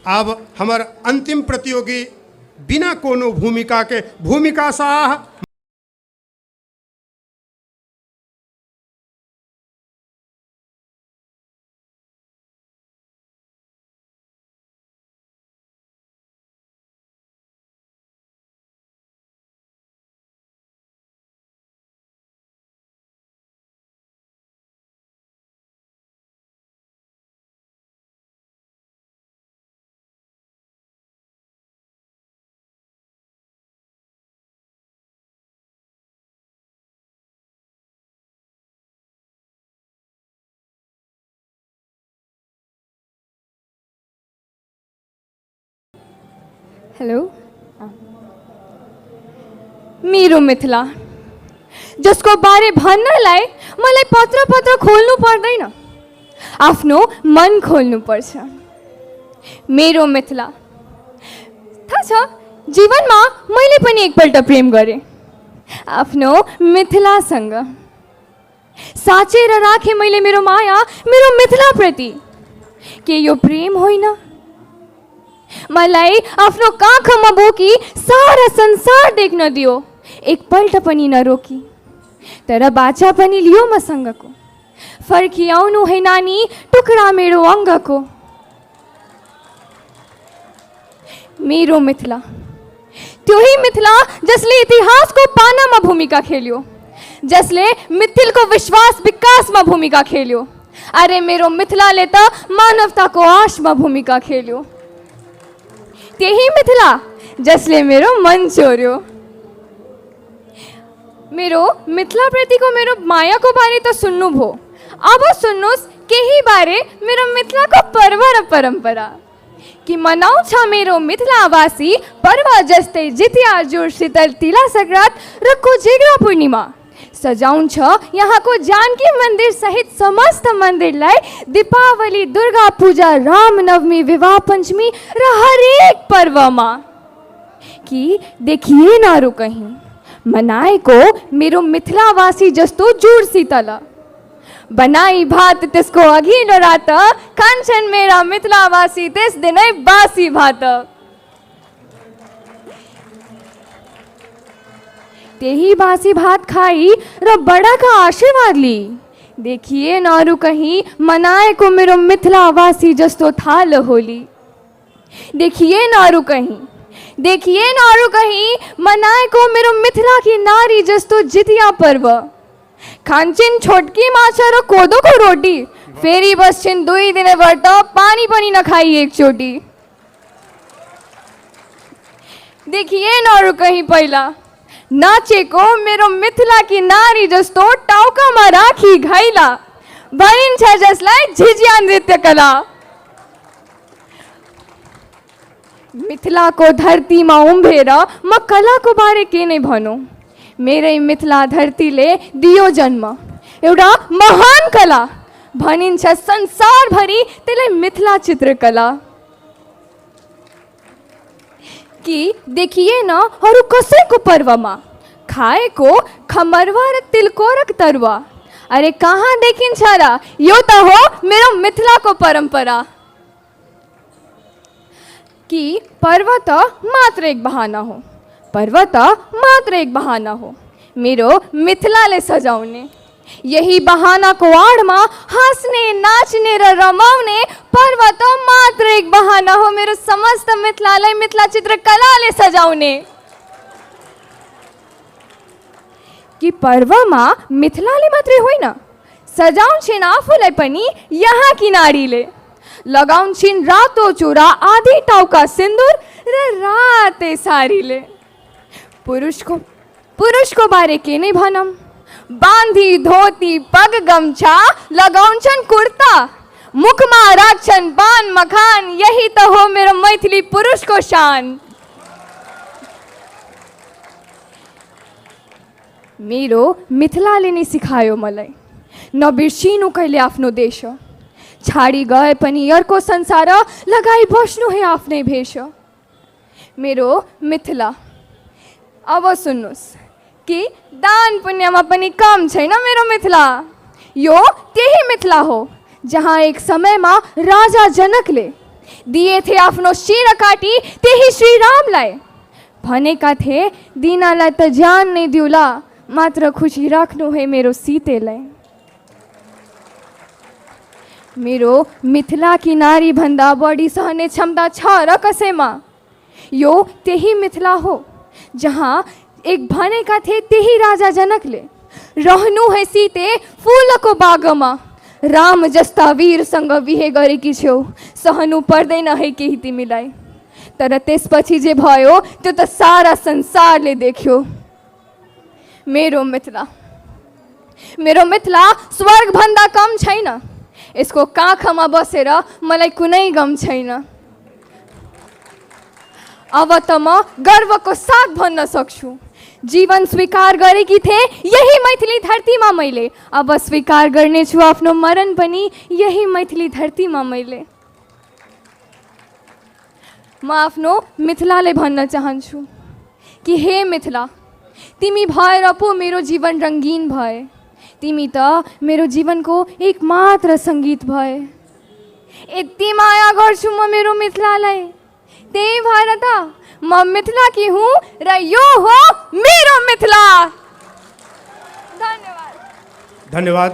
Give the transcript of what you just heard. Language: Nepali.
अब हमार अंतिम प्रतियोगी बिना कोनो भूमिका के भूमिका साह। हेलो, मेरो मिथिला जसको बारे भन्नलाई मलाई पत्र खोल्नु पर्दैन, आफ्नो मन खोल्नु पर्छ। मेरो मिथिला थाहा छ, जीवनमा मैले पनि एकपल्ट प्रेम गरेँ आफ्नो मिथिलासँग। साचेर राखेँ मैले मेरो माया मेरो मिथिलाप्रति। के यो प्रेम होइन? मलाई आफ्नो काखमा बोकी सारा संसार देख्न दियो, एकपल्ट पनि नरोकी। तर बाचा पनि लियो मसँगको, फर्किआउनु है नानी टुक्रा मेरो अङ्गको। मेरो मिथिला त्योही मिथिला जसले इतिहासको पानामा भूमिका खेल्यो, जसले मिथिलको विश्वास विकासमा भूमिका खेल्यो। अरे मेरो मिथिलाले त मानवताको आशमा भूमिका खेल्यो। त्यही मिथिला जसले मेरो मन चोर्यो। मेरो मिथिलाप्रतिको मेरो मायाको बारे त सुन्नुभयो, अब सुन्नुहोस् केही बारे मेरो मिथिलाको पर्व र परम्परा। कि मनाउँछ मेरो मिथिलावासी पर्व जस्तै जितिया, जुर, शीतल, तिला संक्रान्त र कोजेग्रा पूर्णिमा। सजाउँछ यहाँको जानकी मन्दिर सहित समस्त मन्दिरलाई दीपावली, दुर्गा पूजा, रामनवमी, विवाह पञ्चमी र हरेक पर्वमा। कि देखिए नरु कहीं मनाएको मेरो मिथिलावासी जस्तो जुड शीतल। बनाई भात त्यसको अघिल्लो रात, खान्छन् मेरा मिथिलावासी त्यस दिनै बासी भात। त्यही बासी भात खाई र बडाका आशीर्वाद ली। देखिए नरु कहीं मनाएको मेरो मिथिलावासी जस्तो थाल होली। देखिए नरु कहीं मनाएको मेरो मिथिला की नारी जस्तो जितिया पर्व। खान्छन् छोटकी माछा र कोदोको रोटी, फेरि बस्छन् 2 दिन व्रत, पानी पनि नखाई एकचोटि। देखिए नरु कहीं पहिला नाचेको मेरो मिथिला की नारी जस्तो टाउकामा राखी घाइला। भनिन्छ जसलाई झिझिया नृत्य कला। मिथिलाको धरतीमा उम्भेर म कलाको बारे के नै भनौँ। मेरै मिथिला धरतीले दियो जन्म एउटा महान कला। भनिन्छ संसारभरि त्यसलाई मिथिला चित्रकला। कि देखिए न अरू कसैको पर्वमा खाएको खमरवा र तिलकोरक तरुवा। अरे कहाँ देखिन्छ र? यो त हो मेरो मिथिलाको परम्परा। कि पर्व त मात्र एक बहाना हो मेरो मिथिलाले सजाउने। यही बहानाको आडमा हाँस्ने, नाच्ने र रमाउने। पर्व त मात्र एक बहाना हो मेरो समस्त मिथिलालाई मिथिला चित्रकलाले सजाउने। कि पर्वमा मिथिलाले मात्रै होइन, सजाउँछिन् आफूलाई पनि यहाँ की नारीले। लगाउँछिन् रातो चुरा, आधी टाउका सिन्दुर र राते सारीले। पुरुषको बारे के नै भनौँ, बाँधी धोती, पग गम्छा, लगाउँछन् कुर्ता, मुखमा राख्छन् पान मखान। यही त हो मेरो मैथिली पुरुषको शान। मेरो मिथिलाले नै सिकायो मलाई नबिर्सिनु कहिले आफ्नो देश। छाडी गए पनि अर्को संसार, लगाई बस्नु है आफ्नै भेष। मेरो मिथिला अब सुन्नुहोस् कि दान पुण्यमा पनि कम छैन मेरो मिथिला। यो त्यही मिथिला हो जहाँ एक समयमा राजा जनकले दिए थे आफ्नो शिर काटी त्यही श्री रामलाई। भनेका थे दिनालाई त जान नै दिउला, मात्र खुसी राख्नु है मेरो सीतेलाई। मेरो मिथिलाकी नारी भन्दा बढी सहने क्षमता छ र कसैमा? यो त्यही मिथिला हो जहाँ एक भनेका थिए त्यही राजा जनकले, रहनु है सीते फुलको बागमा, राम जस्ता वीरसँग बिहे गरेकी छेउ, सहनु पर्दैन है केही तिमीलाई। तर त्यसपछि जे भयो त्यो त सारा संसारले देख्यो। मेरो मिथिला स्वर्ग भन्दा कम छैन, यसको काखमा बसेर मलाई कुनै गम छैन। अब त म गर्वको साथ भन्न सक्छु, जीवन स्वीकार गरेकी थिए यही मैथिली धरतीमा मैले, अब स्वीकार गर्नेछु आफ्नो मरण पनि यही मैथिली धरतीमा मैले। म आफ्नो मिथिलाले भन्न चाहन्छु कि हे मिथिला, तिमी भएर पो मेरो जीवन रङ्गीन भए, तिमी त मेरो जीवनको एकमात्र सङ्गीत भए। यति माया गर्छु म मेरो मिथिलालाई, त्यही भएर त म मिथिलाकी हुँ र यो हो मेरो मिथिला। धन्यवाद। धन्यवाद।